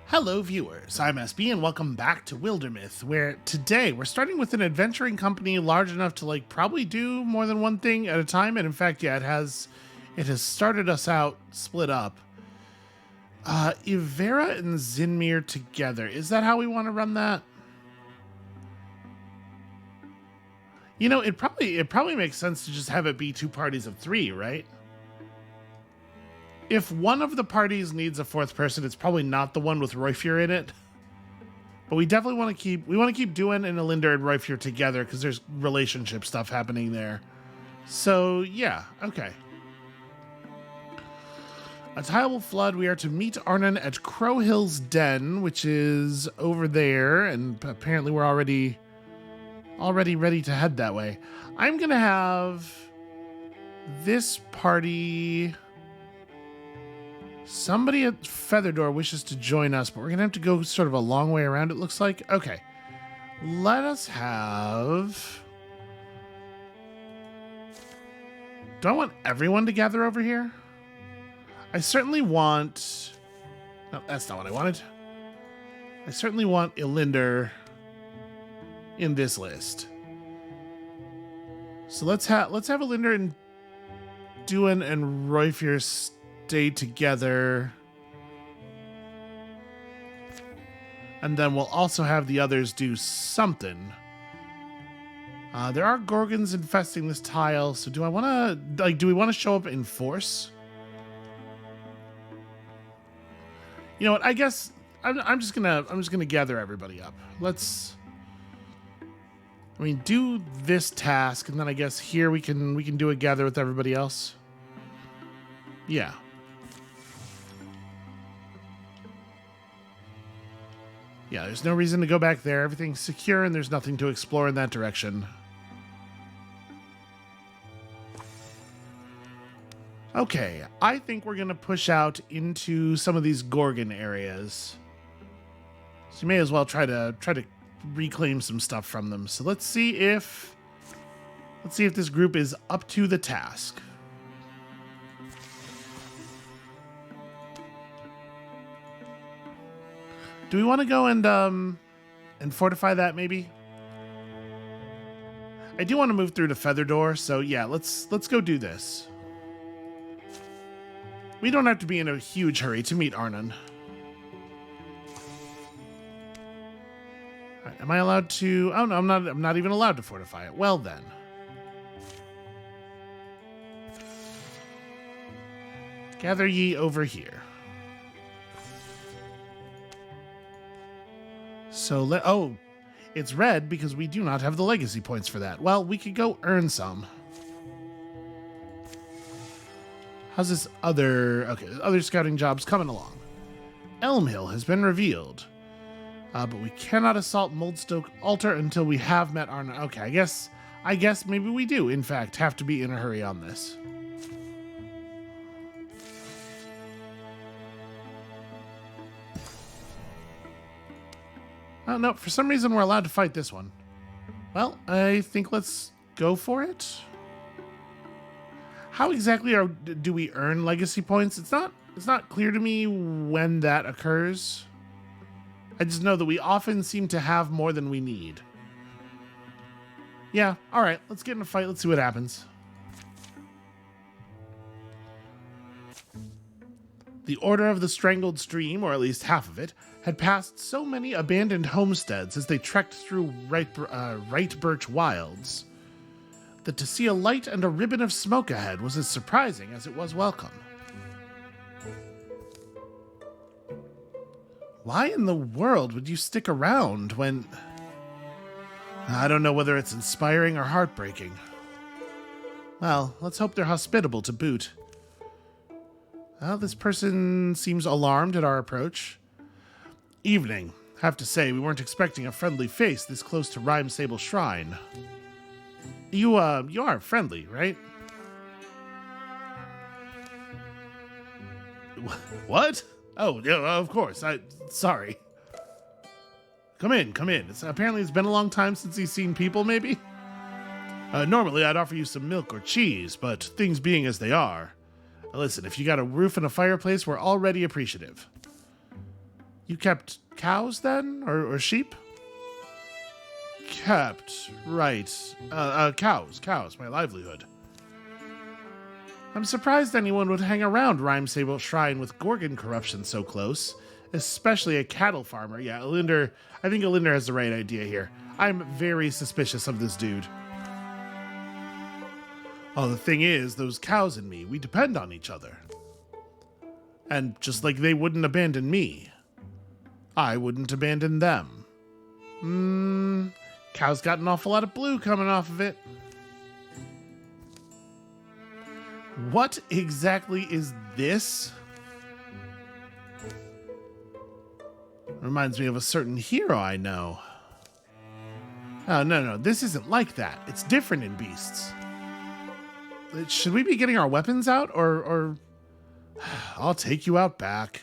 Hello viewers, I'm SB and welcome back to Wildermyth, where today we're starting with an adventuring company large enough to probably do more than one thing at a time, and in fact, yeah, it has started us out split up. Ivera and Zinmir together. Is that how we want to run that? You know, it probably makes sense to just have it be two parties of three, right? If one of the parties needs a fourth person, it's probably not the one with Roifur in it. But we definitely want to keep Duin and Elinda and Roifur together because there's relationship stuff happening there. So yeah, okay. A tile will flood. We are to meet Arnon at Crowhill's Den, which is over there, and apparently we're already ready to head that way. I'm gonna have this party. Somebody at Featherdoor wishes to join us, but we're going to have to go sort of a long way around, it looks like. Okay. Let us have... Do I want everyone to gather over here? I certainly want... No, that's not what I wanted. I certainly want Elinda in this list. So let's have Elinda and Duin and Roifur stay together, and then we'll also have the others do something. There are gorgons infesting this tile, so do we want to show up in force? You know what? I guess I'm just gonna gather everybody up. Do this task, and then I guess here we can do a gather with everybody else. Yeah. Yeah, there's no reason to go back there. Everything's secure and there's nothing to explore in that direction. Okay, I think we're going to push out into some of these Gorgon areas. So you may as well try to reclaim some stuff from them. So let's see if this group is up to the task. Do we want to go and fortify that, maybe? I do want to move through to Featherdoor, so yeah, let's go do this. We don't have to be in a huge hurry to meet Arnon. Right, am I allowed to? Oh no, I'm not even allowed to fortify it. Well then. Gather ye over here. So it's red because we do not have the legacy points for that. Well, we could go earn some. How's this other scouting job's coming along? Elmhill has been revealed. But we cannot assault Moldstoke Altar until we have met Arnon. Okay, I guess maybe we do, in fact, have to be in a hurry on this. Oh, no, for some reason we're allowed to fight this one. Well, I think let's go for it. How exactly do we earn legacy points? It's not clear to me when that occurs. I just know that we often seem to have more than we need. Yeah, all right, let's get in a fight. Let's see what happens. The Order of the Strangled Stream, or at least half of it, had passed so many abandoned homesteads as they trekked through Right Birch Wilds that to see a light and a ribbon of smoke ahead was as surprising as it was welcome. Why in the world would you stick around when... I don't know whether it's inspiring or heartbreaking. Well, let's hope they're hospitable to boot. Well, this person seems alarmed at our approach. Evening. Have to say, we weren't expecting a friendly face this close to Rhyme Sable Shrine. You are friendly, right? What? Oh, yeah, of course. Sorry. Come in. Apparently it's been a long time since he's seen people, maybe? Normally I'd offer you some milk or cheese, but things being as they are... Listen, if you got a roof and a fireplace, we're already appreciative. You kept cows then? Or sheep? Kept, right. Cows, my livelihood. I'm surprised anyone would hang around Rhymesable Shrine with Gorgon corruption so close, especially a cattle farmer. Yeah, I think Elinder has the right idea here. I'm very suspicious of this dude. Oh, the thing is, those cows and me, we depend on each other. And just like they wouldn't abandon me, I wouldn't abandon them. Cow's got an awful lot of blue coming off of it. What exactly is this? Reminds me of a certain hero I know. Oh, no, this isn't like that. It's different in beasts. Should we be getting our weapons out, or... I'll take you out back.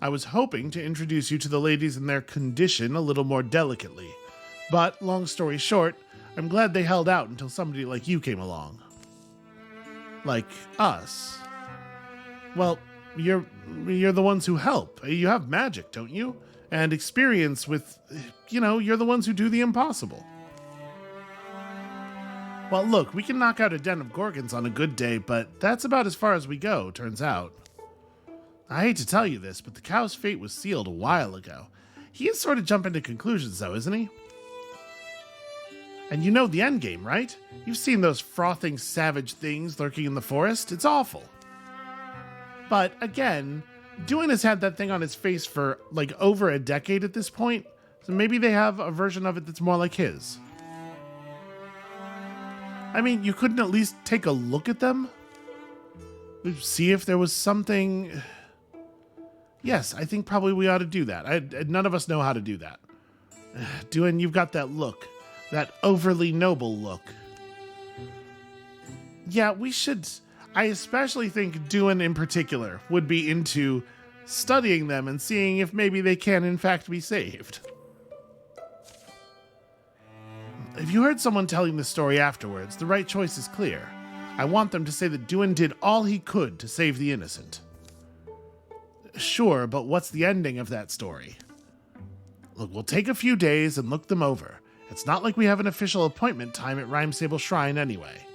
I was hoping to introduce you to the ladies in their condition a little more delicately. But, long story short, I'm glad they held out until somebody like you came along. Like us. Well, you're the ones who help. You have magic, don't you? And experience with, you're the ones who do the impossible. Well, look, we can knock out a den of Gorgons on a good day, but that's about as far as we go, turns out. I hate to tell you this, but the cow's fate was sealed a while ago. He is sort of jumping to conclusions, though, isn't he? And you know the endgame, right? You've seen those frothing savage things lurking in the forest. It's awful. But, again, Duin has had that thing on his face for, over a decade at this point, so maybe they have a version of it that's more like his. I mean, you couldn't at least take a look at them? See if there was something... Yes, I think probably we ought to do that. None of us know how to do that. Duin, you've got that look. That overly noble look. Yeah, we should... I especially think Duin in particular would be into studying them and seeing if maybe they can in fact be saved. If you heard someone telling the story afterwards, the right choice is clear. I want them to say that Duin did all he could to save the innocent. Sure, but what's the ending of that story? Look, we'll take a few days and look them over. It's not like we have an official appointment time at Rhymesable Shrine anyway.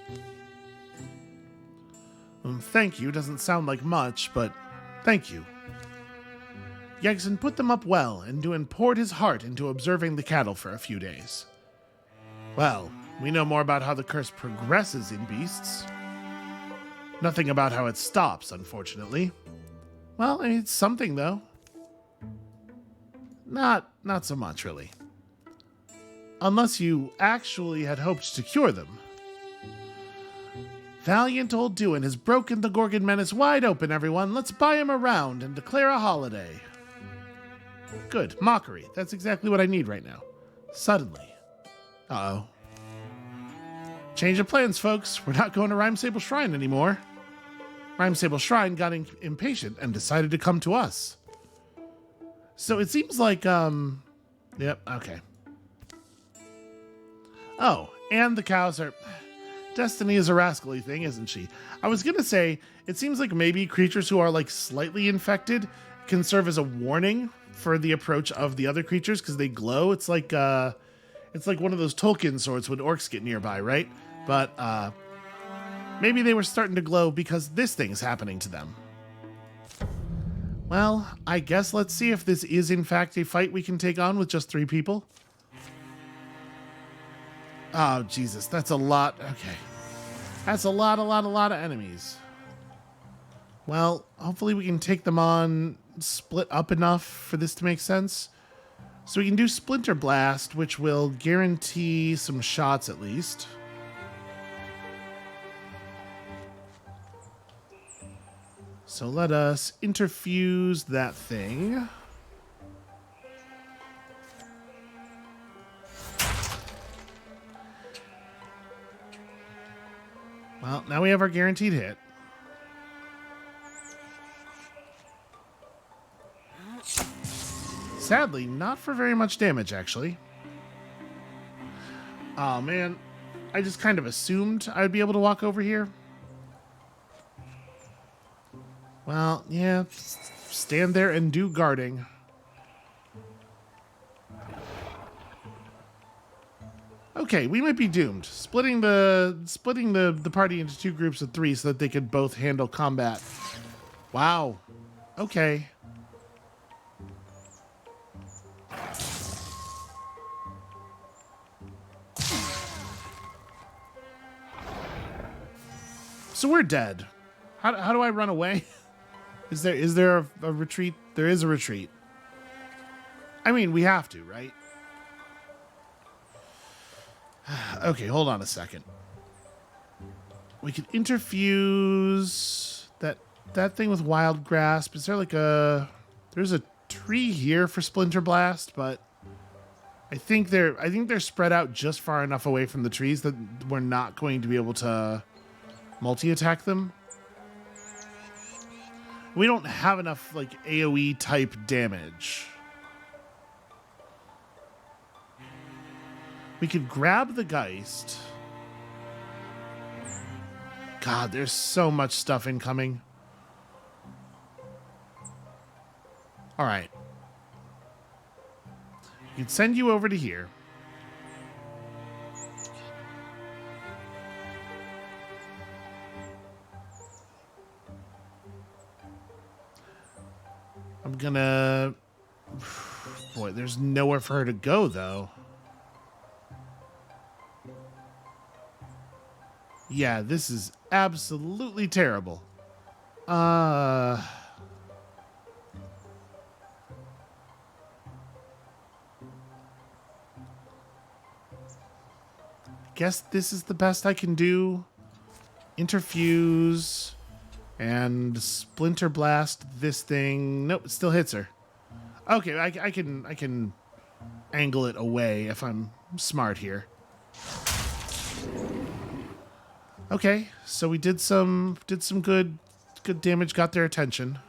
Thank you doesn't sound like much, but thank you. Yegson put them up well, and Duin poured his heart into observing the cattle for a few days. Well, we know more about how the curse progresses in beasts. Nothing about how it stops, unfortunately. Well, it's something, though. Not so much, really. Unless you actually had hoped to cure them. Valiant old Duin has broken the Gorgon menace wide open, everyone. Let's buy him a round and declare a holiday. Good. Mockery. That's exactly what I need right now. Suddenly. Uh-oh. Change of plans, folks. We're not going to Rhymesable Shrine anymore. Rhymesable Shrine got impatient and decided to come to us. So it seems like, Yep, okay. Oh, and the cows are... Destiny is a rascally thing, isn't she? I was gonna say, it seems like maybe creatures who are, slightly infected can serve as a warning for the approach of the other creatures, because they glow. It's like one of those Tolkien swords when orcs get nearby, right? But, maybe they were starting to glow because this thing's happening to them. Well, I guess let's see if this is in fact a fight we can take on with just 3 people. Oh, Jesus, that's a lot. Okay. That's a lot of enemies. Well, hopefully we can take them on split up enough for this to make sense. So we can do Splinter Blast, which will guarantee some shots at least. So let us interfuse that thing. Well, now we have our guaranteed hit. Sadly, not for very much damage, actually. Oh, man. I just kind of assumed I'd be able to walk over here. Well, yeah. stand there and do guarding. Okay, we might be doomed. Splitting the party into 2 groups of 3 so that they could both handle combat. Wow. Okay. So we're dead. How do I run away? Is there a retreat? There is a retreat. I mean, we have to, right? Okay, hold on a second. We could interfuse that thing with Wild Grasp. Is there like there's a tree here for Splinter Blast, but I think they're spread out just far enough away from the trees that we're not going to be able to multi-attack them. We don't have enough like AoE type damage. We could grab the Geist. God, there's so much stuff incoming. All right. We can send you over to here. I'm gonna... Boy, there's nowhere for her to go, though. Yeah, this is absolutely terrible. Guess this is the best I can do. Interfuse and Splinter Blast this thing. Nope, it still hits her. Okay, I can angle it away if I'm smart here. Okay, so we did some good damage, got their attention.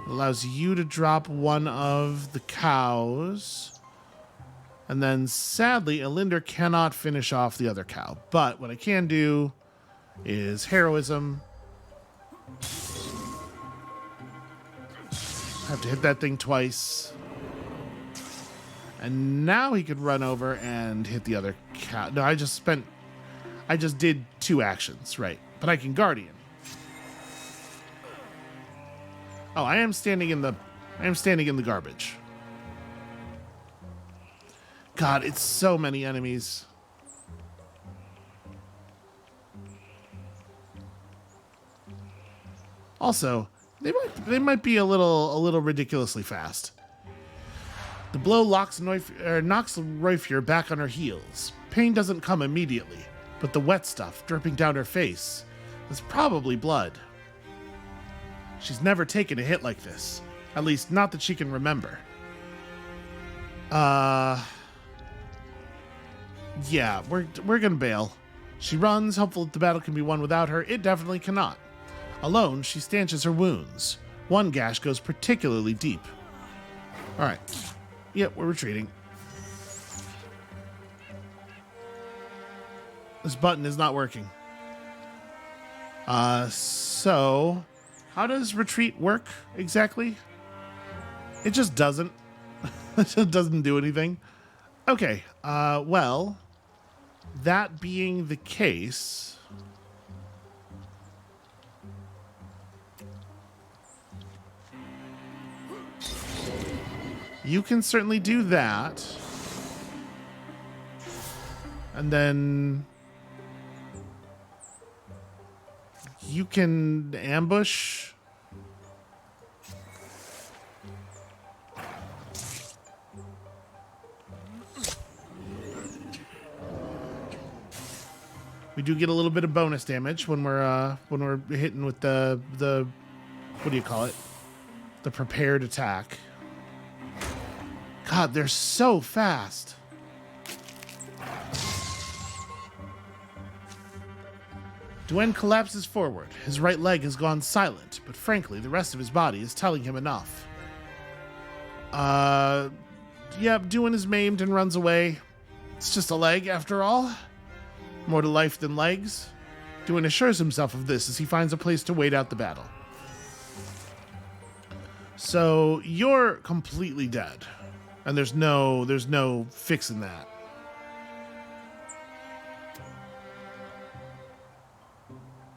Allows you to drop one of the cows. And then, sadly, Elinder cannot finish off the other cow. But what I can do is heroism. Have to hit that thing twice. And now he could run over and hit the other cow. No, I just did 2 actions, right? But I can Guardian. Oh, I am standing in the garbage. God, it's so many enemies. Also, they might be a little ridiculously fast. The blow knocks Roifier back on her heels. Pain doesn't come immediately, but the wet stuff dripping down her face is probably blood. She's never taken a hit like this. At least, not that she can remember. Yeah, we're gonna bail. She runs, hopeful that the battle can be won without her. It definitely cannot. Alone, she stanches her wounds. One gash goes particularly deep. Alright. Yep, we're retreating. This button is not working. So... How does retreat work exactly? It just doesn't. It just doesn't do anything. Okay, well, that being the case... You can certainly do that. And then... You can ambush. We do get a little bit of bonus damage when we're hitting with the what do you call it? The prepared attack. God, they're so fast. Dwayne collapses forward. His right leg has gone silent, but frankly, the rest of his body is telling him enough. Yep, Dwayne is maimed and runs away. It's just a leg, after all. More to life than legs. Dwayne assures himself of this as he finds a place to wait out the battle. So you're completely dead. And there's no fixing that.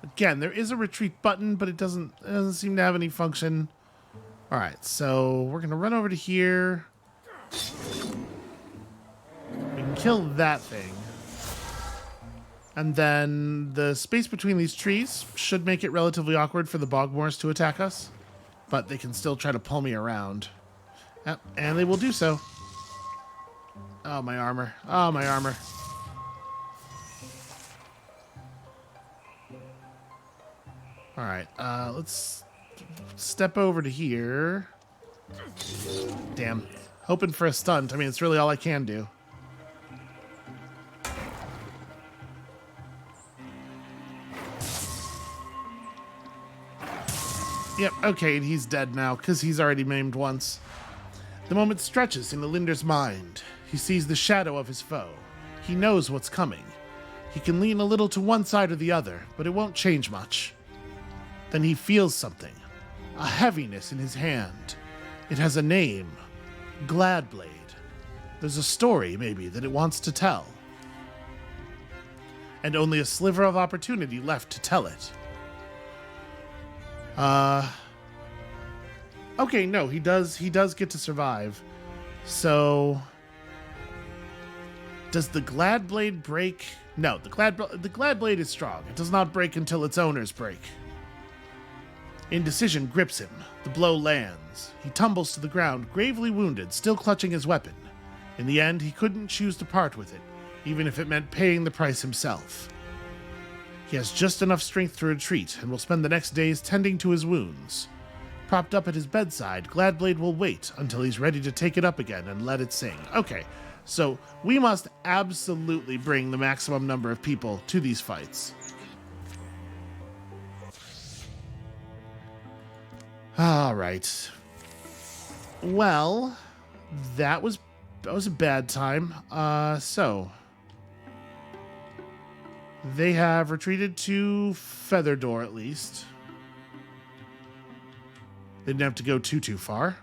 Again, there is a retreat button, but it doesn't seem to have any function. All right, so we're going to run over to here. We can kill that thing. And then the space between these trees should make it relatively awkward for the bogmores to attack us. But they can still try to pull me around. Yep, and they will do so. Oh, my armor. Oh, my armor. All right, let's step over to here. Damn. Hoping for a stunt. I mean, it's really all I can do. Yep, okay, and he's dead now, because he's already maimed once. The moment stretches in Elinder's mind. He sees the shadow of his foe. He knows what's coming. He can lean a little to one side or the other, but it won't change much. Then he feels something. A heaviness in his hand. It has a name. Gladblade. There's a story, maybe, that it wants to tell. And only a sliver of opportunity left to tell it. Okay, no, he does get to survive. So does the Gladblade break? No, the Gladblade is strong. It does not break until its owners break. Indecision grips him. The blow lands. He tumbles to the ground, gravely wounded, still clutching his weapon. In the end, he couldn't choose to part with it, even if it meant paying the price himself. He has just enough strength to retreat, and will spend the next days tending to his wounds. Propped up at his bedside, Gladblade will wait until he's ready to take it up again and let it sing. Okay, so we must absolutely bring the maximum number of people to these fights. All right. Well, that was a bad time. So they have retreated to Featherdoor at least. They didn't have to go too far.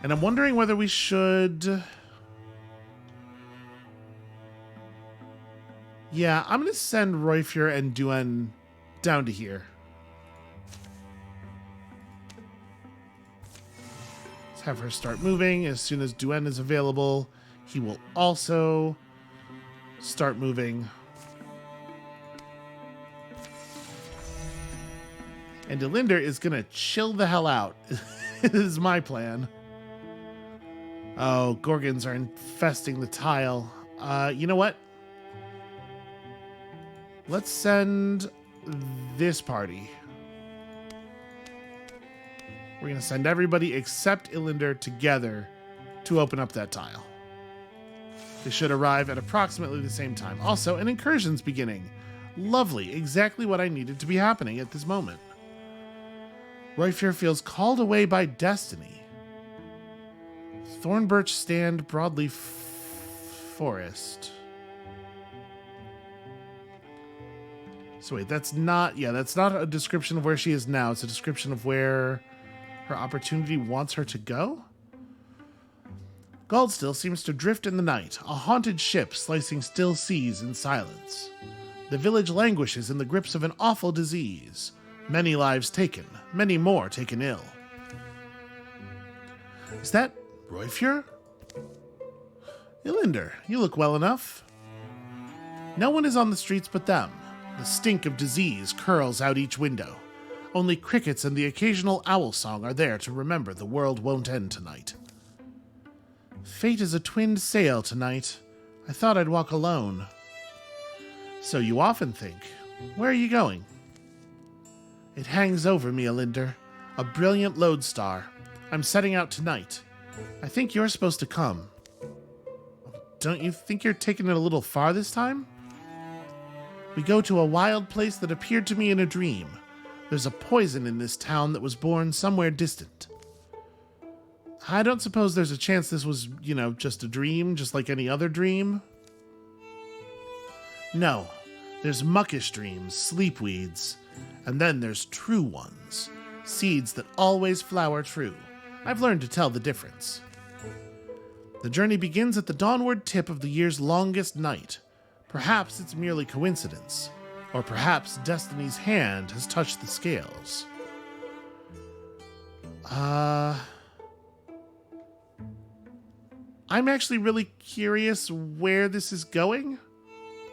And I'm wondering whether we should... Yeah, I'm going to send Roifur and Duen down to here. Let's have her start moving. As soon as Duen is available, he will also start moving. And Elinder is going to chill the hell out. This is my plan. Oh, Gorgons are infesting the tile. You know what? Let's send this party. We're going to send everybody except Elinder together to open up that tile. They should arrive at approximately the same time. Also, an incursion's beginning. Lovely. Exactly what I needed to be happening at this moment. Roifur feels called away by destiny. Thornbirch stand broadleaf forest. So wait, that's not a description of where she is now. It's a description of where her opportunity wants her to go? Galdstill seems to drift in the night, a haunted ship slicing still seas in silence. The village languishes in the grips of an awful disease. Many lives taken, many more taken ill. Is that Roifur? Elinder, you look well enough. No one is on the streets but them. The stink of disease curls out each window. Only crickets and the occasional owl song are there to remember the world won't end tonight. Fate is a twinned sail tonight. I thought I'd walk alone. So you often think, where are you going? It hangs over me, Elinder, a brilliant lodestar. I'm setting out tonight. I think you're supposed to come. Don't you think you're taking it a little far this time? We go to a wild place that appeared to me in a dream. There's a poison in this town that was born somewhere distant. I don't suppose there's a chance this was, just a dream, just like any other dream? No. There's muckish dreams, sleepweeds, and then there's true ones, seeds that always flower true. I've learned to tell the difference. The journey begins at the dawnward tip of the year's longest night. Perhaps it's merely coincidence, or perhaps destiny's hand has touched the scales. I'm actually really curious where this is going.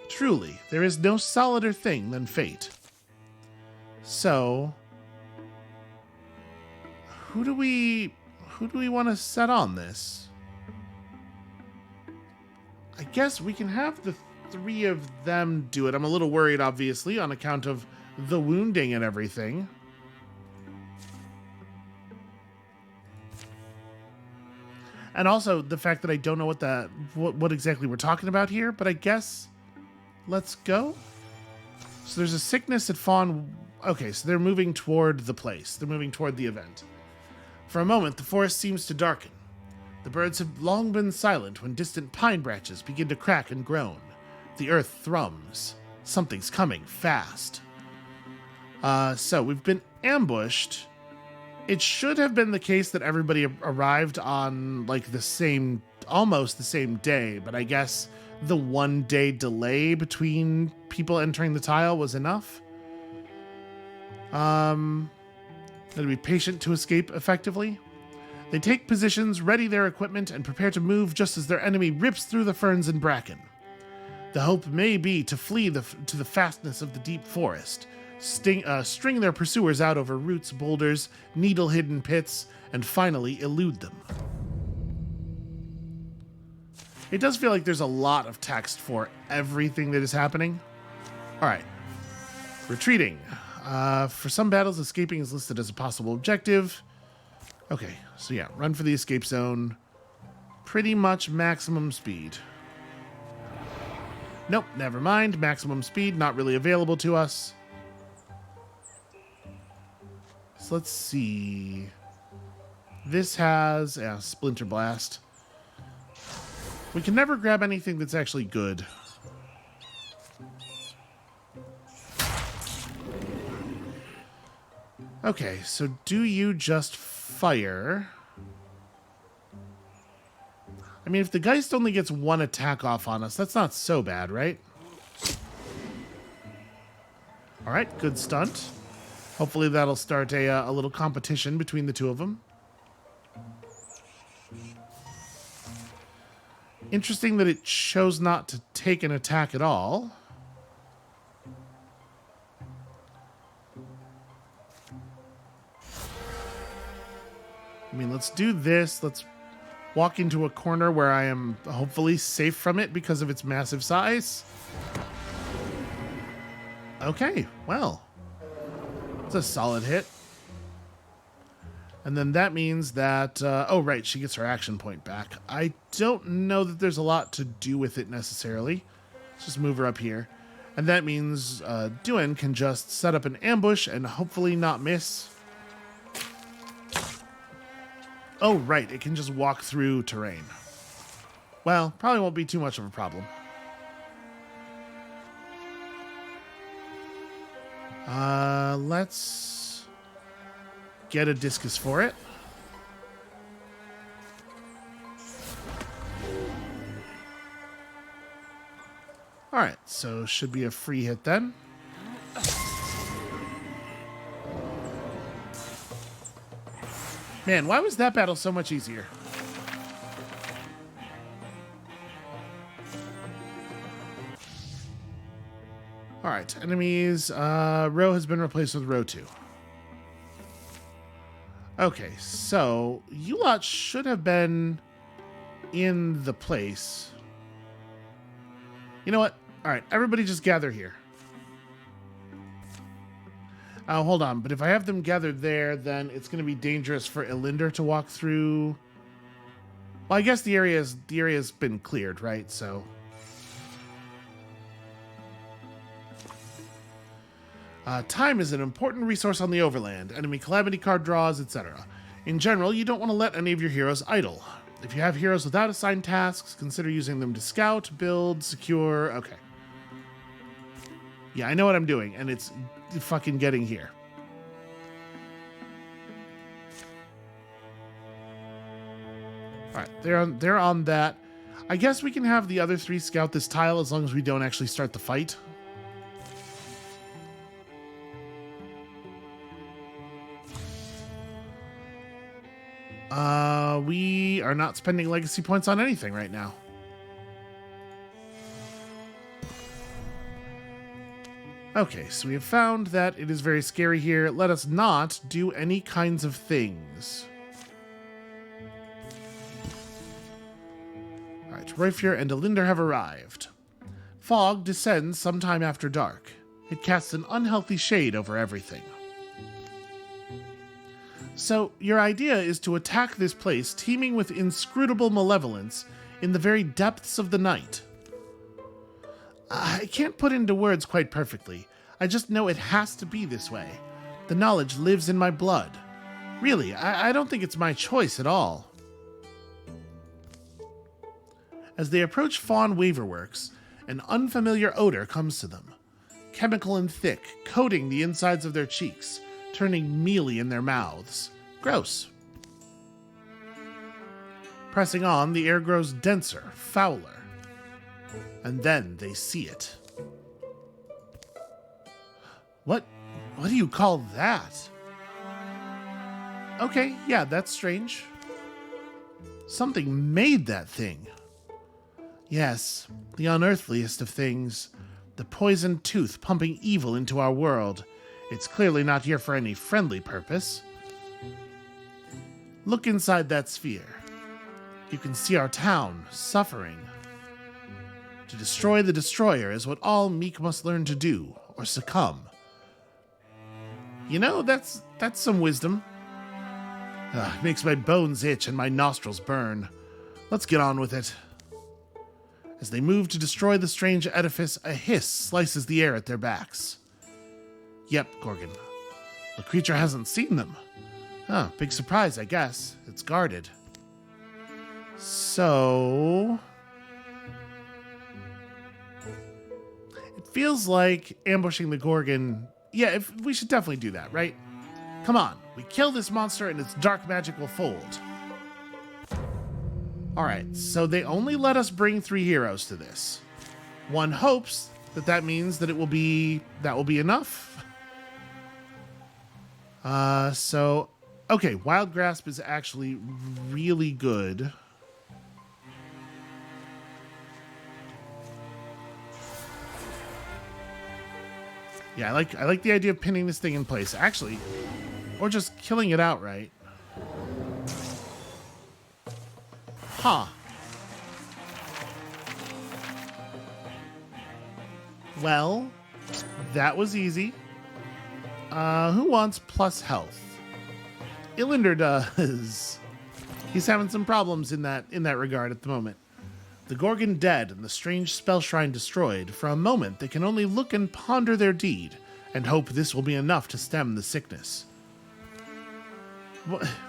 Truly, there is no solider thing than fate. So, who do we want to set on this? I guess we can have the three of them do it. I'm a little worried, obviously, on account of the wounding and everything. And also the fact that I don't know what exactly we're talking about here, but I guess let's go. So there's a sickness at Fawn. Okay, so they're moving toward the place. They're moving toward the event. For a moment, the forest seems to darken. The birds have long been silent when distant pine branches begin to crack and groan. The earth thrums. Something's coming fast. So we've been ambushed. It should have been the case that everybody arrived on like almost the same day, but I guess the 1 day delay between people entering the tile was enough. Gotta be patient to escape effectively. They take positions, ready their equipment, and prepare to move just as their enemy rips through the ferns and bracken. The hope may be to flee to the fastness of the deep forest, string their pursuers out over roots, boulders, needle-hidden pits, and finally elude them. It does feel like there's a lot of text for everything that is happening. All right. Retreating. For some battles, escaping is listed as a possible objective. Okay, so yeah, run for the escape zone. Pretty much maximum speed. Nope, never mind. Maximum speed, not really available to us. So let's see. This has a Splinter Blast. We can never grab anything that's actually good. Okay, so do you just fire? I mean, if the Geist only gets one attack off on us, that's not so bad, right? All right, good stunt. Hopefully that'll start a little competition between the two of them. Interesting that it chose not to take an attack at all. I mean, let's do this. Let's walk into a corner where I am hopefully safe from it because of its massive size. Okay, well. It's a solid hit. And then that means that... oh, right, she gets her action point back. I don't know that there's a lot to do with it necessarily. Let's just move her up here. And that means Duan can just set up an ambush and hopefully not miss. Oh, right, it can just walk through terrain. Well, probably won't be too much of a problem. Let's get a discus for it. All right, so should be a free hit then. Man, why was that battle so much easier? All right, enemies. Row has been replaced with row 2. Okay, so you lot should have been in the place. You know what? All right, everybody just gather here. Oh, hold on. But if I have them gathered there, then it's going to be dangerous for Elinder to walk through. Well, I guess the area's been cleared, right? So time is an important resource on the Overland. Enemy calamity card draws, etc. In general, you don't want to let any of your heroes idle. If you have heroes without assigned tasks, consider using them to scout, build, secure. Okay. Yeah, I know what I'm doing, and it's fucking getting here. Alright, they're on that. I guess we can have the other 3 scout this tile as long as we don't actually start the fight. We are not spending legacy points on anything right now. Okay, so we have found that it is very scary here. Let us not do any kinds of things. Alright, Roifir and Elinder have arrived. Fog descends sometime after dark. It casts an unhealthy shade over everything. So, your idea is to attack this place teeming with inscrutable malevolence in the very depths of the night. I can't put into words quite perfectly. I just know it has to be this way. The knowledge lives in my blood. Really, I don't think it's my choice at all. As they approach Fawn Waverworks, an unfamiliar odor comes to them. Chemical and thick, coating the insides of their cheeks, turning mealy in their mouths. Gross. Pressing on, the air grows denser, fouler. And then they see it. What do you call that? Okay, yeah, that's strange. Something made that thing. Yes, the unearthliest of things. The poisoned tooth pumping evil into our world. It's clearly not here for any friendly purpose. Look inside that sphere. You can see our town suffering. To destroy the destroyer is what all meek must learn to do, or succumb. You know, that's some wisdom. It makes my bones itch and my nostrils burn. Let's get on with it. As they move to destroy the strange edifice, a hiss slices the air at their backs. Yep, Gorgon. The creature hasn't seen them. Big surprise, I guess. It's guarded. So... it feels like ambushing the Gorgon... yeah, we should definitely do that, right? Come on, we kill this monster and its dark magic will fold. Alright, so they only let us bring 3 heroes to this. One hopes that means that that will be enough. Okay, Wild Grasp is actually really good. Yeah, I like the idea of pinning this thing in place, actually. Or just killing it outright. Huh. Well, that was easy. Who wants plus health? Elinder does. He's having some problems in that regard at the moment. The Gorgon dead and the strange spell shrine destroyed, for a moment they can only look and ponder their deed, and hope this will be enough to stem the sickness.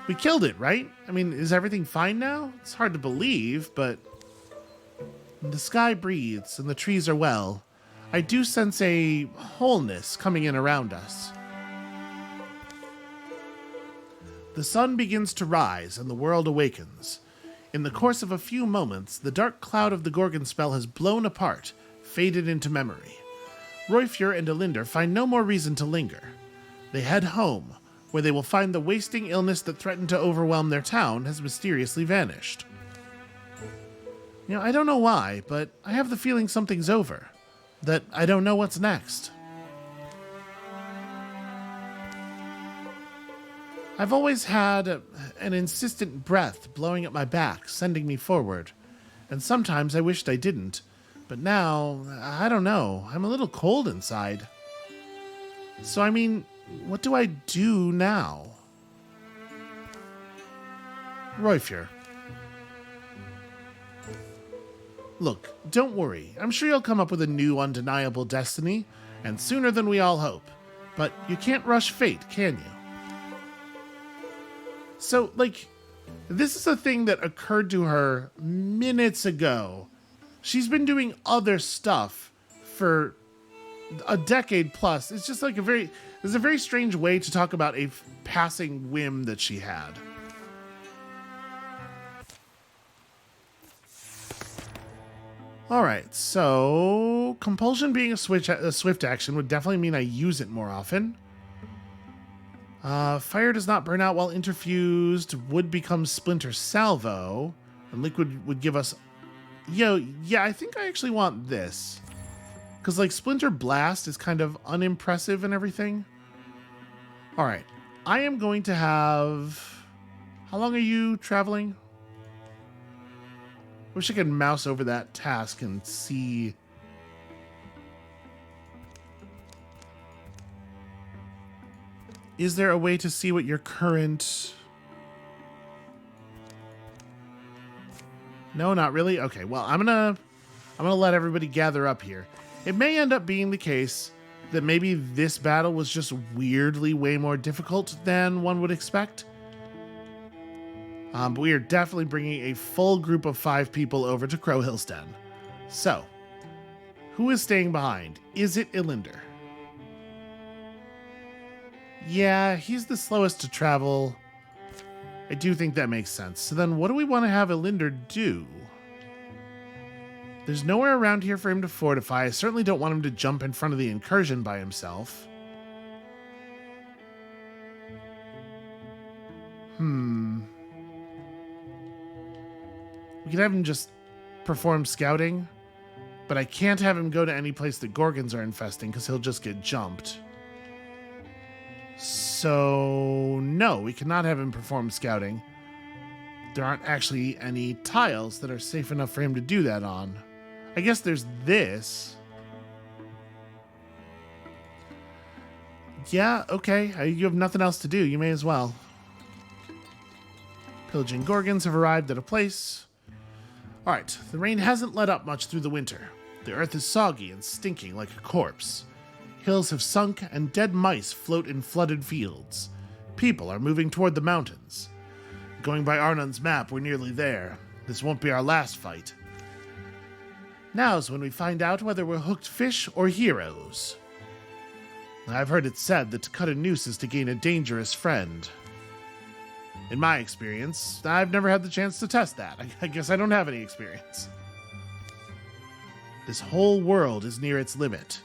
We killed it, right? I mean, is everything fine now? It's hard to believe, but... the sky breathes and the trees are well. I do sense a wholeness coming in around us. The sun begins to rise and the world awakens. In the course of a few moments, the dark cloud of the Gorgon spell has blown apart, faded into memory. Roifir and Elinder find no more reason to linger. They head home, where they will find the wasting illness that threatened to overwhelm their town has mysteriously vanished. You know, I don't know why, but I have the feeling something's over. That I don't know what's next. I've always had an insistent breath blowing at my back, sending me forward. And sometimes I wished I didn't. But now, I don't know. I'm a little cold inside. So, I mean, what do I do now? Roifir. Look, don't worry. I'm sure you'll come up with a new undeniable destiny, and sooner than we all hope. But you can't rush fate, can you? So, like, this is a thing that occurred to her minutes ago. She's been doing other stuff for a decade plus. It's just like it's a very strange way to talk about a passing whim that she had. All right, so compulsion being a swift action would definitely mean I use it more often. Fire does not burn out while interfused, would become splinter salvo, and liquid would give us... yeah, I think I actually want this. Because, like, splinter blast is kind of unimpressive and everything. All right, I am going to have... how long are you traveling? Wish I could mouse over that task and see... is there a way to see what your current... no, not really? Okay, well, I'm gonna let everybody gather up here. It may end up being the case that maybe this battle was just weirdly way more difficult than one would expect. But we are definitely bringing a full group of 5 people over to Crowhill's Den. So, who is staying behind? Is it Ilinder? Yeah, he's the slowest to travel. I do think that makes sense. So then what do we want to have Ilinder do? There's nowhere around here for him to fortify. I certainly don't want him to jump in front of the incursion by himself. We could have him just perform scouting, but I can't have him go to any place that Gorgons are infesting because he'll just get jumped. So, no, we cannot have him perform scouting. There aren't actually any tiles that are safe enough for him to do that on. I guess there's this. Yeah, okay, you have nothing else to do. You may as well. Pillaging Gorgons have arrived at a place. Alright, the rain hasn't let up much through the winter. The earth is soggy and stinking like a corpse. Hills have sunk and dead mice float in flooded fields. People are moving toward the mountains. Going by Arnon's map, we're nearly there. This won't be our last fight. Now's when we find out whether we're hooked fish or heroes. I've heard it said that to cut a noose is to gain a dangerous friend. In my experience, I've never had the chance to test that. I guess I don't have any experience. This whole world is near its limit.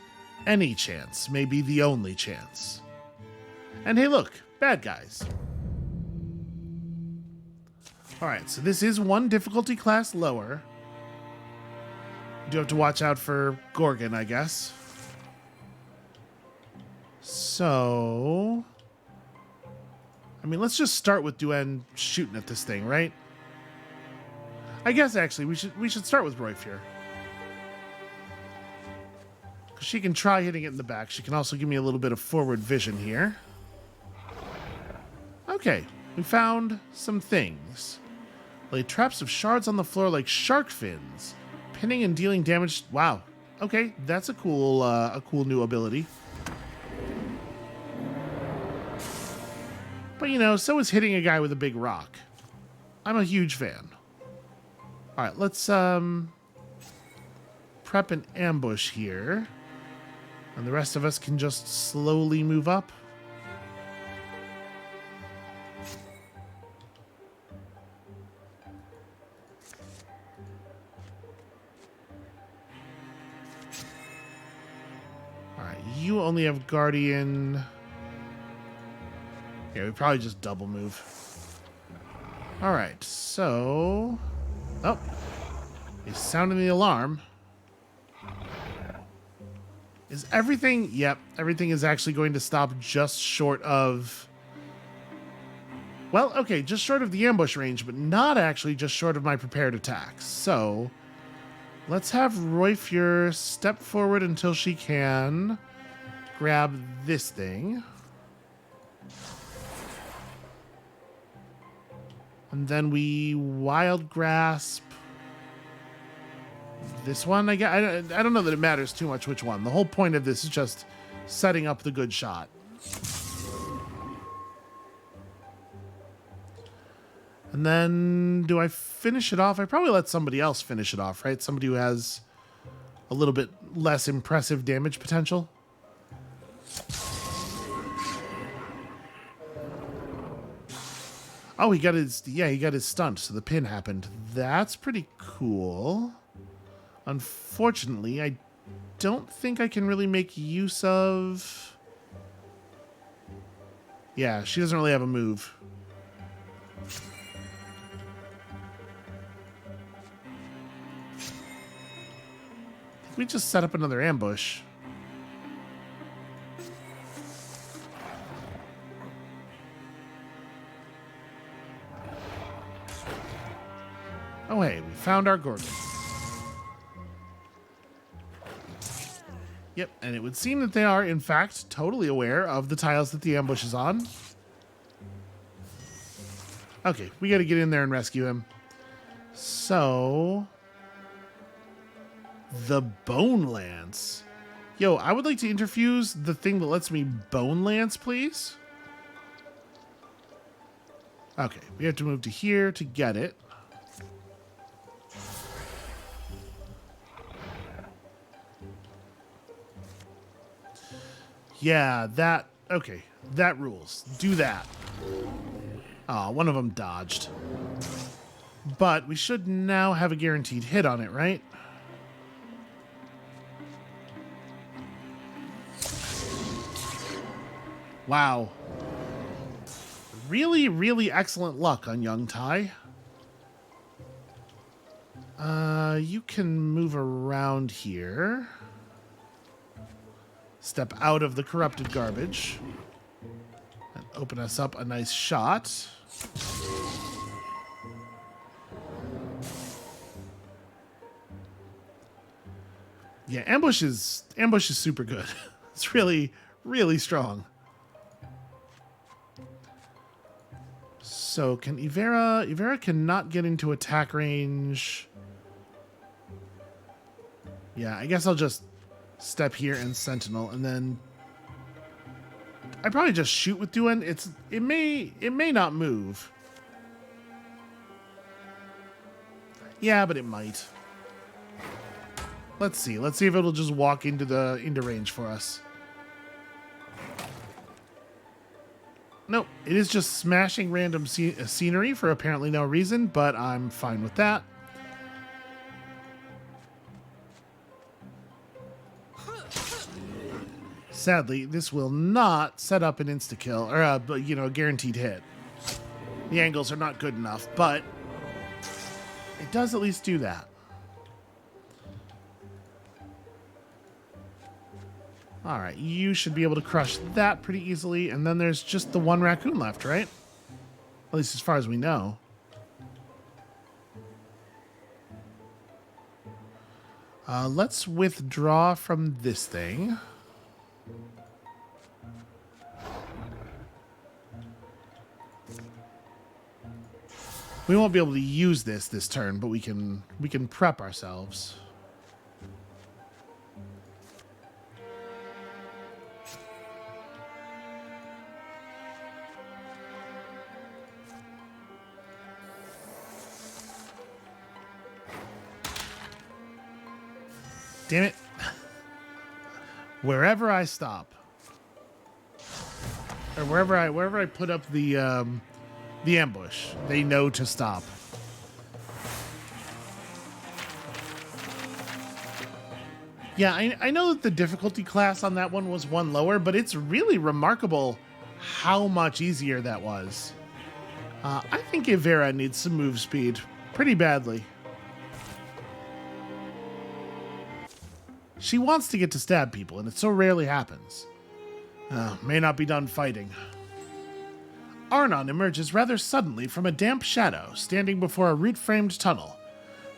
Any chance may be the only chance. And hey look, bad guys. Alright, so this is one difficulty class lower. You do have to watch out for Gorgon, I guess. So... I mean, let's just start with Duen shooting at this thing, right? I guess, actually, we should start with Royfjord. Because she can try hitting it in the back. She can also give me a little bit of forward vision here. Okay, we found some things. Lay traps of shards on the floor like shark fins. Pinning and dealing damage. Wow. Okay, that's a cool new ability. But, you know, so is hitting a guy with a big rock. I'm a huge fan. Alright, let's prep an ambush here. And the rest of us can just slowly move up. Alright, you only have Guardian... yeah, we probably just double move. Alright, so... oh. He's sounding the alarm. Is everything... yep, everything is actually going to stop just short of... well, okay, just short of the ambush range, but not actually just short of my prepared attacks. So, let's have Royfjord step forward until she can grab this thing. And then we wild grasp this one. I don't know that it matters too much which one. The whole point of this is just setting up the good shot. And then do I finish it off? I probably let somebody else finish it off, right? Somebody who has a little bit less impressive damage potential. Oh, he got his stunt, so the pin happened. That's pretty cool. Unfortunately, I don't think I can really make use of... Yeah, she doesn't really have a move. We just set up another ambush. Oh, hey, we found our Gorgon. Yep, and it would seem that they are, in fact, totally aware of the tiles that the ambush is on. Okay, we gotta get in there and rescue him. So... the Bone Lance. Yo, I would like to interfuse the thing that lets me Bone Lance, please. Okay, we have to move to here to get it. Yeah, that... okay, that rules. Do that. Oh, one of them dodged. But we should now have a guaranteed hit on it, right? Wow. Really, really excellent luck on young Tai. You can move around here. Step out of the corrupted garbage. And open us up a nice shot. Yeah, ambush is super good. It's really, really strong. So can Ivera cannot get into attack range. Yeah, I guess I'll just step here and Sentinel, and then I probably just shoot with Duan. It may not move. Yeah, but it might. Let's see. Let's see if it'll just walk into range for us. Nope, it is just smashing random scenery for apparently no reason, but I'm fine with that. Sadly, this will not set up an insta-kill, or a guaranteed hit. The angles are not good enough, but it does at least do that. Alright, you should be able to crush that pretty easily, and then there's just the one raccoon left, right? At least as far as we know. Let's withdraw from this thing. We won't be able to use this turn, but we can prep ourselves. Damn it. Wherever I stop, or wherever I put up the ambush, they know to stop. Yeah, I know that the difficulty class on that one was one lower, but it's really remarkable how much easier that was. I think Ivera needs some move speed pretty badly. She wants to get to stab people, and it so rarely happens. May not be done fighting. Arnon emerges rather suddenly from a damp shadow, standing before a root-framed tunnel.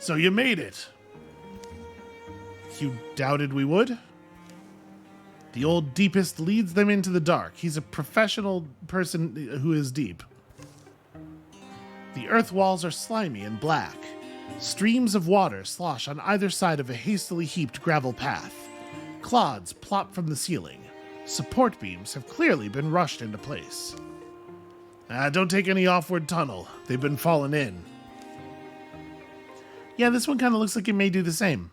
So you made it. You doubted we would? The old deepest leads them into the dark. He's a professional person who is deep. The earth walls are slimy and black. Streams of water slosh on either side of a hastily heaped gravel path. Clods plop from the ceiling. Support beams have clearly been rushed into place. Don't take any offward tunnel. They've been fallen in. Yeah, this one kind of looks like it may do the same.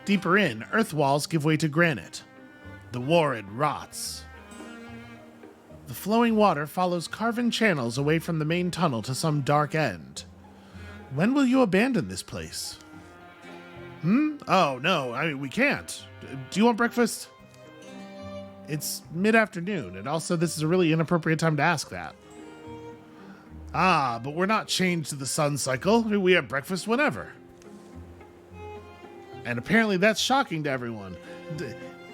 Deeper in, earth walls give way to granite. The warren rots. The flowing water follows carven channels away from the main tunnel to some dark end. When will you abandon this place? Oh, no, we can't. Do you want breakfast? It's mid-afternoon, and also this is a really inappropriate time to ask that. Ah, but we're not chained to the sun cycle. We have breakfast whenever. And apparently that's shocking to everyone.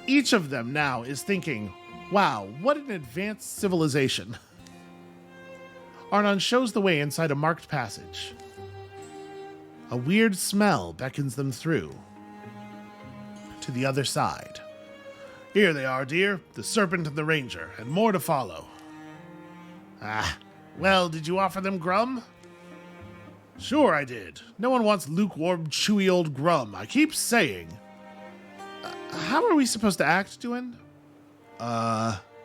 Each of them now is thinking, wow, what an advanced civilization. Arnon shows the way inside a marked passage. A weird smell beckons them through. To the other side. Here they are, dear. The serpent and the ranger, and more to follow. Ah, well, did you offer them grum? Sure I did. No one wants lukewarm, chewy old grum. I keep saying. How are we supposed to act, Duin?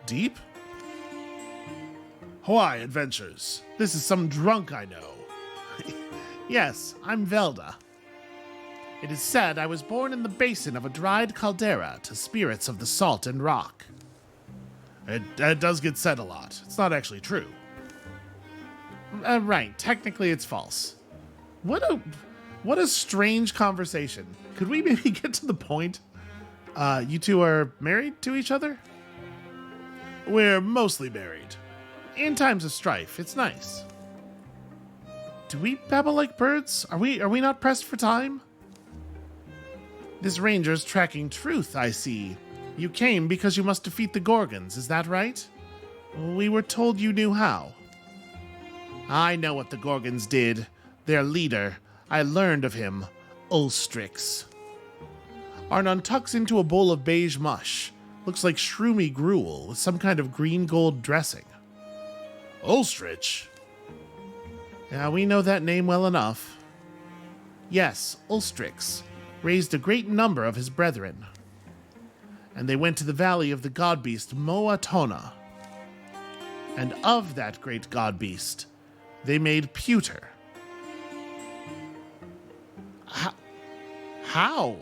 Deep? Hawaii adventures. This is some drunk I know. Yes, I'm Velda. It is said I was born in the basin of a dried caldera to spirits of the salt and rock. It does get said a lot. It's not actually true. Right, technically it's false. What a strange conversation. Could we maybe get to the point? You two are married to each other? We're mostly married. In times of strife, it's nice. Do we babble like birds? Are we not pressed for time? This ranger's tracking truth, I see. You came because you must defeat the Gorgons, is that right? We were told you knew how. I know what the Gorgons did. Their leader, I learned of him, Ulstrix. Arnon tucks into a bowl of beige mush. Looks like shroomy gruel with some kind of green gold dressing. Ulstrich? Yeah, we know that name well enough. Yes, Ulstrix raised a great number of his brethren. And they went to the valley of the god beast Moatona. And of that great god beast, they made pewter. How?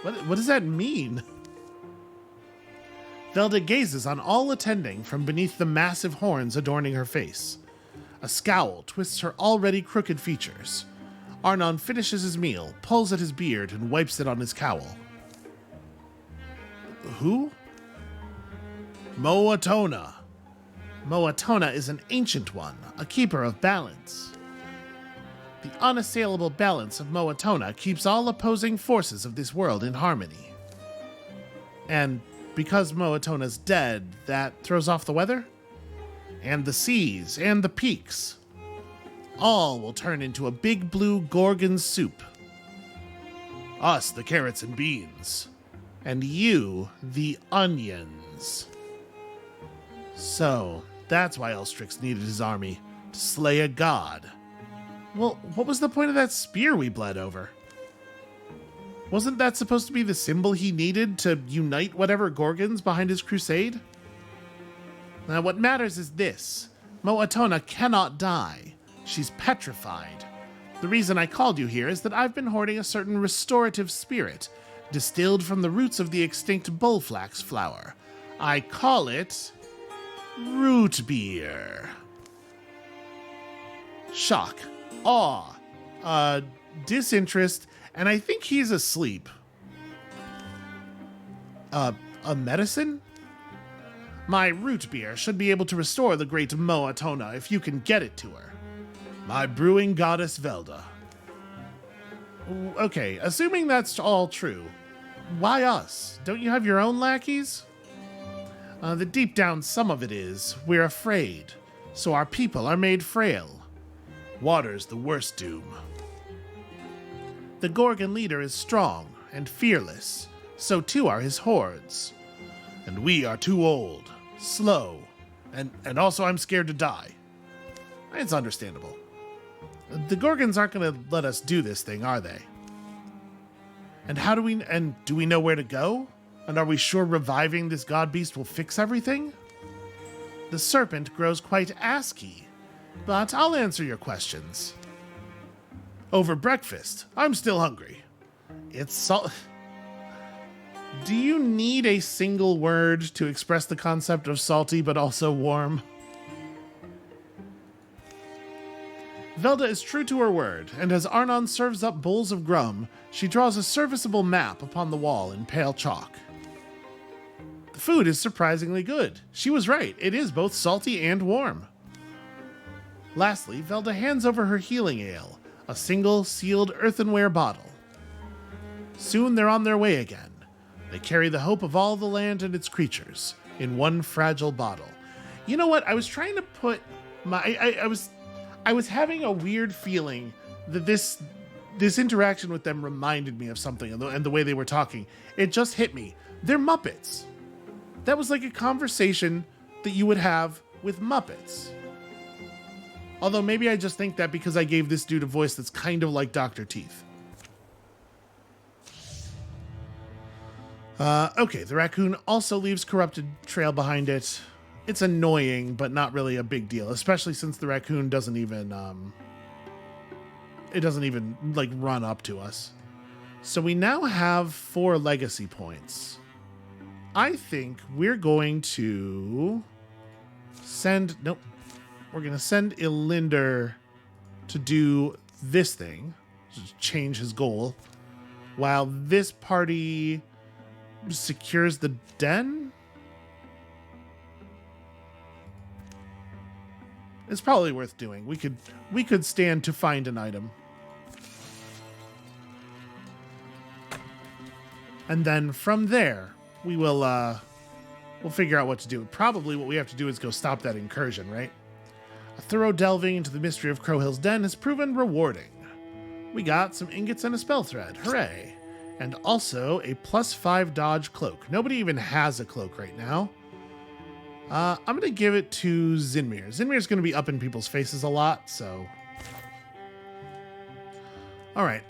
What does that mean? Velda gazes on all attending from beneath the massive horns adorning her face. A scowl twists her already crooked features. Arnon finishes his meal, pulls at his beard, and wipes it on his cowl. Who? Moatona. Moatona is an ancient one, a keeper of balance. The unassailable balance of Moatona keeps all opposing forces of this world in harmony. And because Moatona's dead, that throws off the weather? And the seas, and the peaks. All will turn into a big blue Gorgon soup. Us, the carrots and beans. And you, the onions. So, that's why Ulstrix needed his army, to slay a god. Well, what was the point of that spear we bled over? Wasn't that supposed to be the symbol he needed to unite whatever Gorgons behind his crusade? Now, what matters is this. Moatona cannot die. She's petrified. The reason I called you here is that I've been hoarding a certain restorative spirit, distilled from the roots of the extinct bullflax flower. I call it root beer. Shock, awe, disinterest, and I think he's asleep. A medicine? My root beer should be able to restore the great Moatona if you can get it to her. My brewing goddess Velda. Okay, assuming that's all true, why us? Don't you have your own lackeys? The deep down some of it is, we're afraid, so our people are made frail. Water's the worst doom. The Gorgon leader is strong and fearless, so too are his hordes. And we are too old, slow, and also I'm scared to die. It's understandable. The Gorgons aren't going to let us do this thing, are they? And do we know where to go? And are we sure reviving this god beast will fix everything? The serpent grows quite ASCII, but I'll answer your questions. Over breakfast, I'm still hungry. It's Do you need a single word to express the concept of salty but also warm? Velda is true to her word, and as Arnon serves up bowls of grum, she draws a serviceable map upon the wall in pale chalk. The food is surprisingly good. She was right, it is both salty and warm. Lastly, Velda hands over her healing ale, a single sealed earthenware bottle. Soon they're on their way again. They carry the hope of all the land and its creatures in one fragile bottle. You know what? I was trying to put my... I was having a weird feeling that this interaction with them reminded me of something, and the way they were talking. It just hit me. They're Muppets. That was like a conversation that you would have with Muppets. Although maybe I just think that because I gave this dude a voice that's kind of like Dr. Teeth. Okay, the raccoon also leaves corrupted trail behind it. It's annoying, but not really a big deal, especially since the raccoon doesn't even, like, run up to us. So we now have 4 legacy points. I think we're going to nope. We're going to send Ilinder to do this thing, just change his goal, while this party secures the den? It's probably worth doing. We could stand to find an item. And then from there, we'll figure out what to do. Probably what we have to do is go stop that incursion, right? A thorough delving into the mystery of Crowhill's den has proven rewarding. We got some ingots and a spell thread. Hooray! And also a +5 dodge cloak. Nobody even has a cloak right now. I'm going to give it to Zinmir. Zinmir's going to be up in people's faces a lot, so... Alright.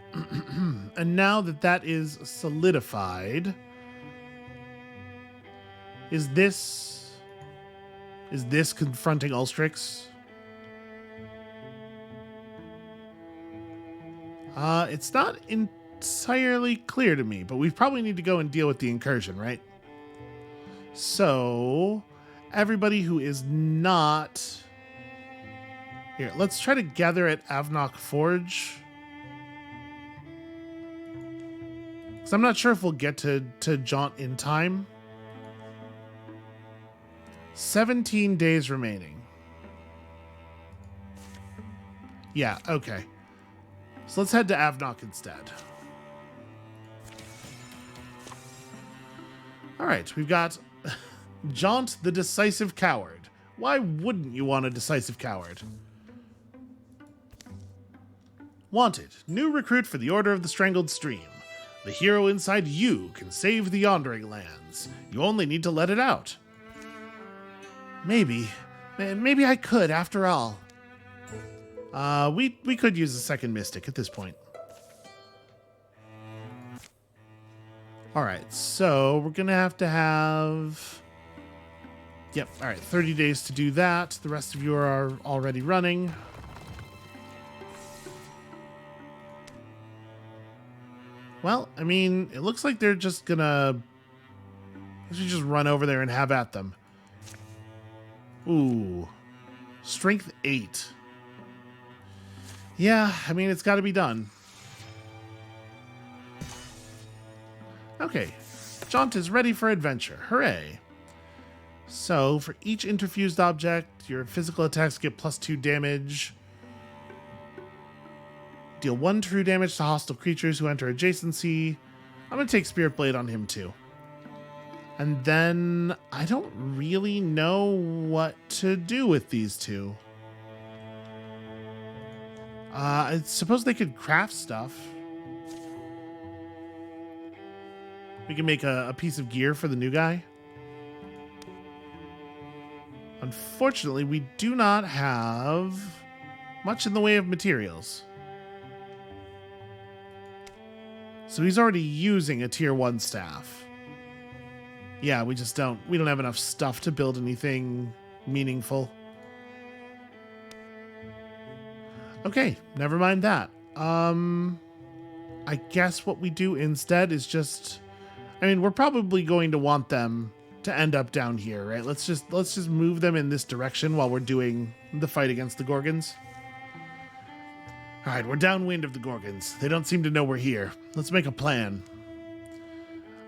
And now that is solidified... Is this confronting Ulstrix? It's not entirely clear to me, but we probably need to go and deal with the incursion, right? So, everybody who is not... Here, let's try to gather at Avnok Forge. Because I'm not sure if we'll get to Jaunt in time. 17 days remaining. Yeah, okay. So let's head to Avnok instead. Alright, we've got Jaunt the Decisive Coward. Why wouldn't you want a decisive coward? Wanted, new recruit for the Order of the Strangled Stream. The hero inside you can save the Yondering Lands. You only need to let it out. Maybe I could after all. We could use a second mystic at this point. Alright, so we're gonna have to have... Yep, alright, 30 days to do that. The rest of you are already running. Well, I mean, it looks like they're just gonna... Let's just run over there and have at them. Ooh. Strength 8. Yeah, I mean, it's gotta be done. Okay. Jaunt is ready for adventure. Hooray. So, for each interfused object, your physical attacks get +2 damage. Deal 1 true damage to hostile creatures who enter adjacency. I'm going to take Spirit Blade on him too. And then I don't really know what to do with these two. I suppose they could craft stuff. We can make a piece of gear for the new guy. Unfortunately, we do not have much in the way of materials. So he's already using a tier 1 staff. Yeah, we don't have enough stuff to build anything meaningful. Okay, never mind that. I guess what we do instead is just I mean, we're probably going to want them to end up down here, right? Let's just move them in this direction while we're doing the fight against the Gorgons. All right, we're downwind of the Gorgons. They don't seem to know we're here. Let's make a plan.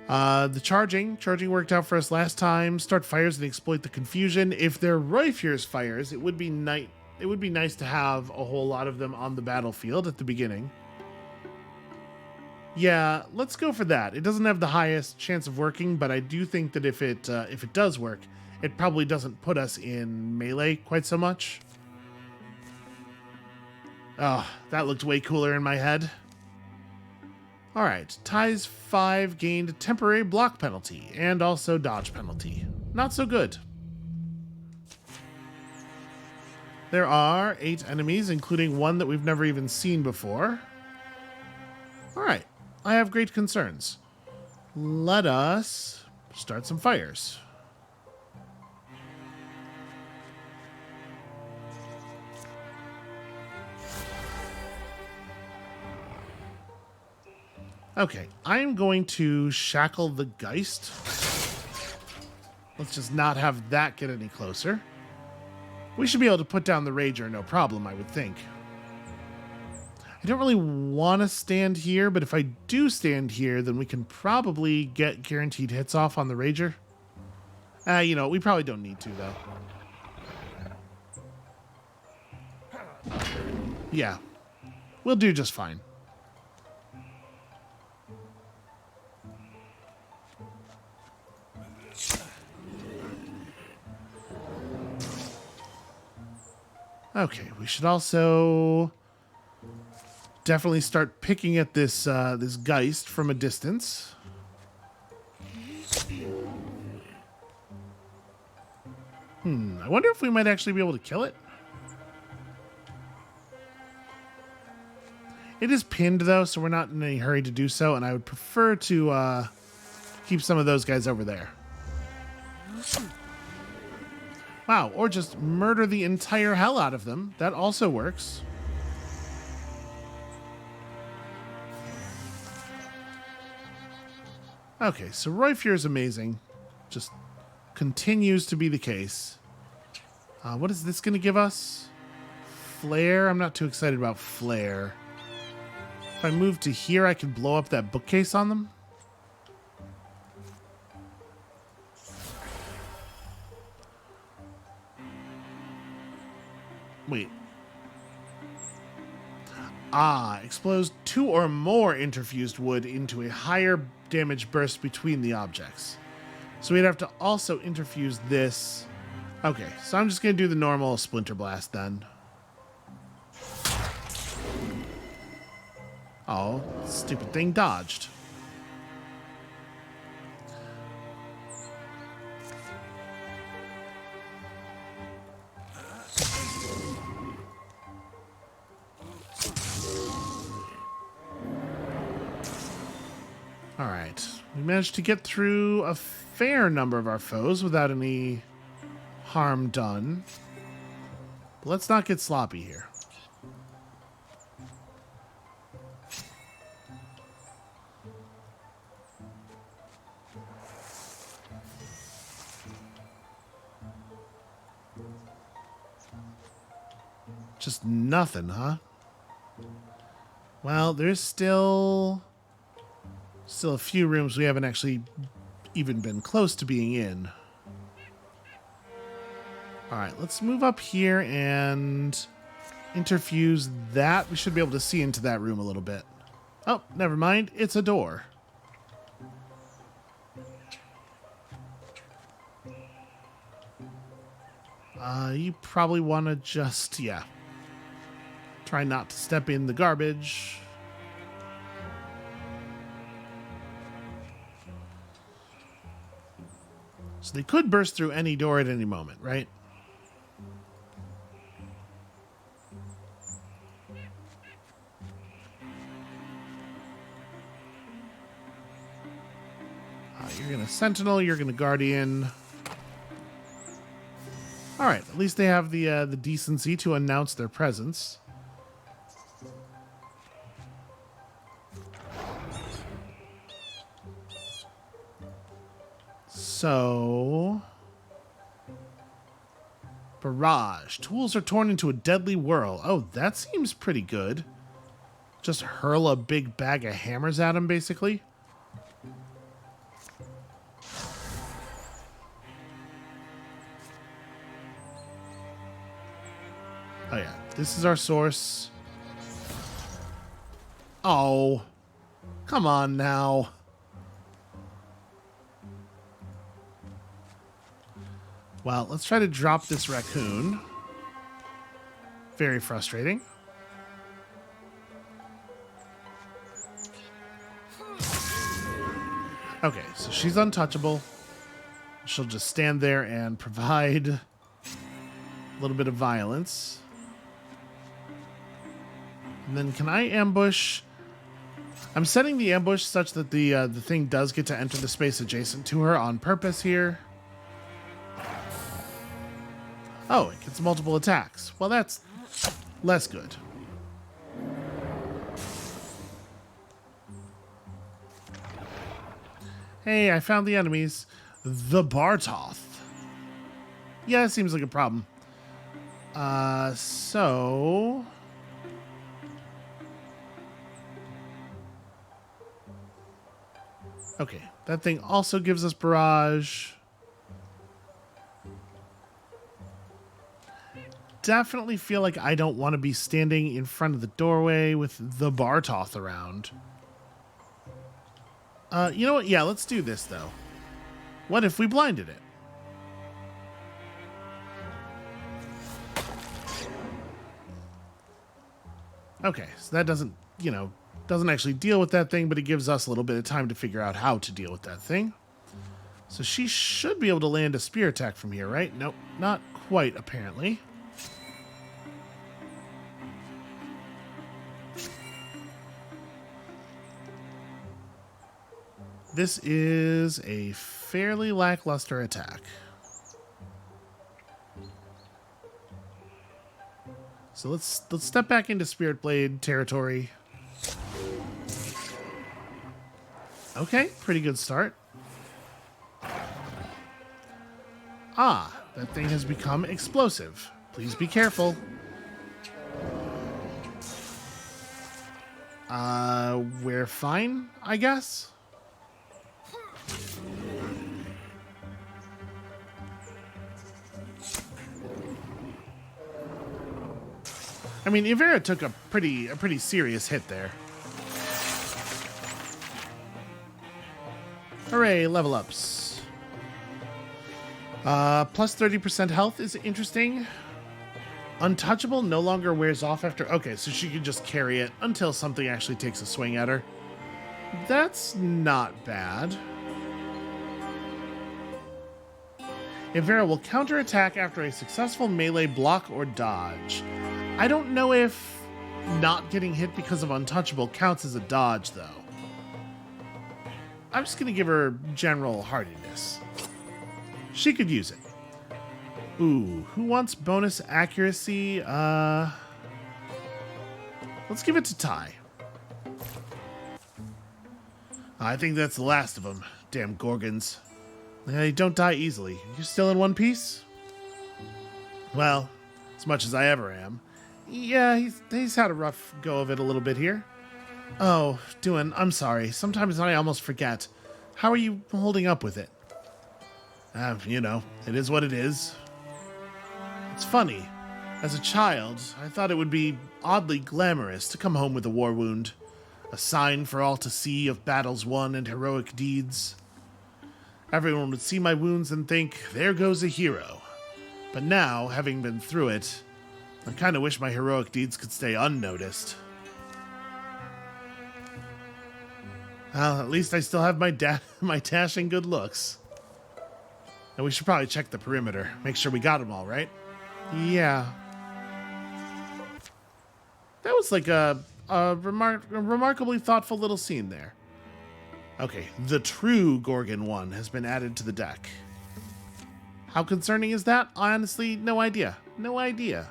The charging worked out for us last time. Start fires and exploit the confusion. If they're Roifyr's fires, it would be nice to have a whole lot of them on the battlefield at the beginning. Yeah, let's go for that. It doesn't have the highest chance of working, but I do think that if it does work, it probably doesn't put us in melee quite so much. Oh, that looked way cooler in my head. All right, ties 5 gained temporary block penalty and also dodge penalty. Not so good. There are 8 enemies, including one that we've never even seen before. All right, I have great concerns. Let us start some fires. Okay, I am going to shackle the Geist. Let's just not have that get any closer. We should be able to put down the Rager, no problem, I would think. I don't really want to stand here, but if I do stand here, then we can probably get guaranteed hits off on the Rager. You know, we probably don't need to, though. Yeah, we'll do just fine. Okay, we should also definitely start picking at this this Geist from a distance. I wonder if we might actually be able to kill it. It is pinned, though, so we're not in any hurry to do so, and I would prefer to keep some of those guys over there. Wow, or just murder the entire hell out of them. That also works. Okay, so Roifyr is amazing. Just continues to be the case. What is this going to give us? Flare? I'm not too excited about Flare. If I move to here, I can blow up that bookcase on them. Wait. Explodes 2 or more interfused wood into a higher damage burst between the objects. So we'd have to also interfuse this. Okay, so I'm just going to do the normal Splinter Blast then. Oh, stupid thing dodged. All right, we managed to get through a fair number of our foes without any harm done. But let's not get sloppy here. Just nothing, huh? Well, there's still a few rooms we haven't actually even been close to being in. All right, let's move up here and interfuse that. We should be able to see into that room a little bit. Oh, never mind. It's a door. You probably want to just, yeah. Try not to step in the garbage. So they could burst through any door at any moment, right? You're going to Sentinel, you're going to Guardian. All right, at least they have the decency to announce their presence. So... Barrage. Tools are torn into a deadly whirl. Oh, that seems pretty good. Just hurl a big bag of hammers at him, basically. Oh, yeah. This is our source. Oh. Come on now. Well, let's try to drop this raccoon. Very frustrating. Okay, so she's untouchable. She'll just stand there and provide a little bit of violence. And then can I ambush? I'm setting the ambush such that the thing does get to enter the space adjacent to her on purpose here. Oh, it gets multiple attacks. Well, that's less good. Hey, I found the enemies. The Bartoth. Yeah, it seems like a problem. So... Okay, that thing also gives us barrage. Definitely feel like I don't want to be standing in front of the doorway with the Bartoth around. You know what? Yeah, let's do this, though. What if we blinded it? Okay, so that doesn't, doesn't actually deal with that thing, but it gives us a little bit of time to figure out how to deal with that thing. So she should be able to land a spear attack from here, right? Nope, not quite, apparently. This is a fairly lackluster attack. So let's step back into Spirit Blade territory. Okay, pretty good start. Ah, that thing has become explosive. Please be careful. We're fine, I guess. I mean, Ivera took a pretty serious hit there. Hooray, level ups. Plus 30% health is interesting. Untouchable no longer wears off after... Okay, so she can just carry it until something actually takes a swing at her. That's not bad. Ivera will counterattack after a successful melee block or dodge. I don't know if not getting hit because of untouchable counts as a dodge, though. I'm just going to give her general hardiness. She could use it. Ooh, who wants bonus accuracy? Let's give it to Ty. I think that's the last of them. Damn Gorgons. They don't die easily. You still in one piece? Well, as much as I ever am. Yeah, he's had a rough go of it a little bit here. Oh, I'm sorry. Sometimes I almost forget. How are you holding up with it? It is what it is. It's funny. As a child, I thought it would be oddly glamorous to come home with a war wound. A sign for all to see of battles won and heroic deeds. Everyone would see my wounds and think, there goes a hero. But now, having been through it, I kind of wish my heroic deeds could stay unnoticed. Well, at least I still have my dashing good looks. And we should probably check the perimeter. Make sure we got them all, right? Yeah. That was like a remarkably thoughtful little scene there. Okay, the true Gorgon one has been added to the deck. How concerning is that? Honestly, no idea. No idea.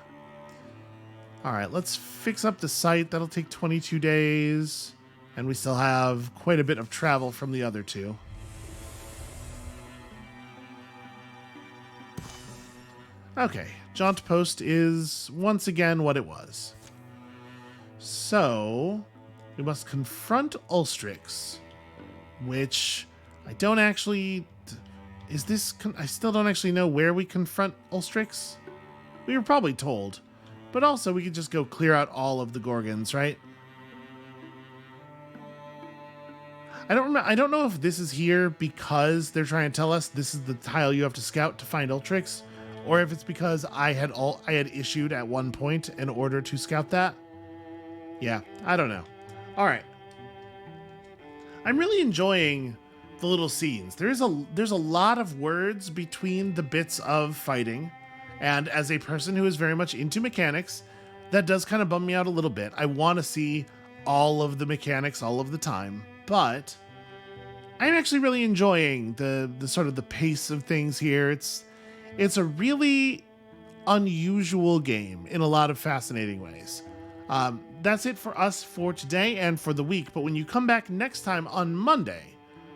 Alright, let's fix up the site. That'll take 22 days. And we still have quite a bit of travel from the other two. Okay, jaunt post is once again what it was. So, we must confront Ulstrix, which I don't actually... Is this... I still don't actually know where we confront Ulstrix. We were probably told. But also, we could just go clear out all of the Gorgons, right? I don't know if this is here because they're trying to tell us this is the tile you have to scout to find Ultrix, or if it's because I had issued at one point an order to scout that. Yeah, I don't know. All right. I'm really enjoying the little scenes. There's a lot of words between the bits of fighting, and as a person who is very much into mechanics, that does kind of bum me out a little bit. I want to see all of the mechanics all of the time, but I'm actually really enjoying the sort of the pace of things here. It's a really unusual game in a lot of fascinating ways. That's it for us for today and for the week. But when you come back next time on Monday,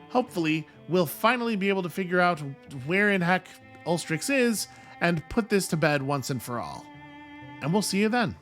hopefully we'll finally be able to figure out where in heck Ulstrix is and put this to bed once and for all. And we'll see you then.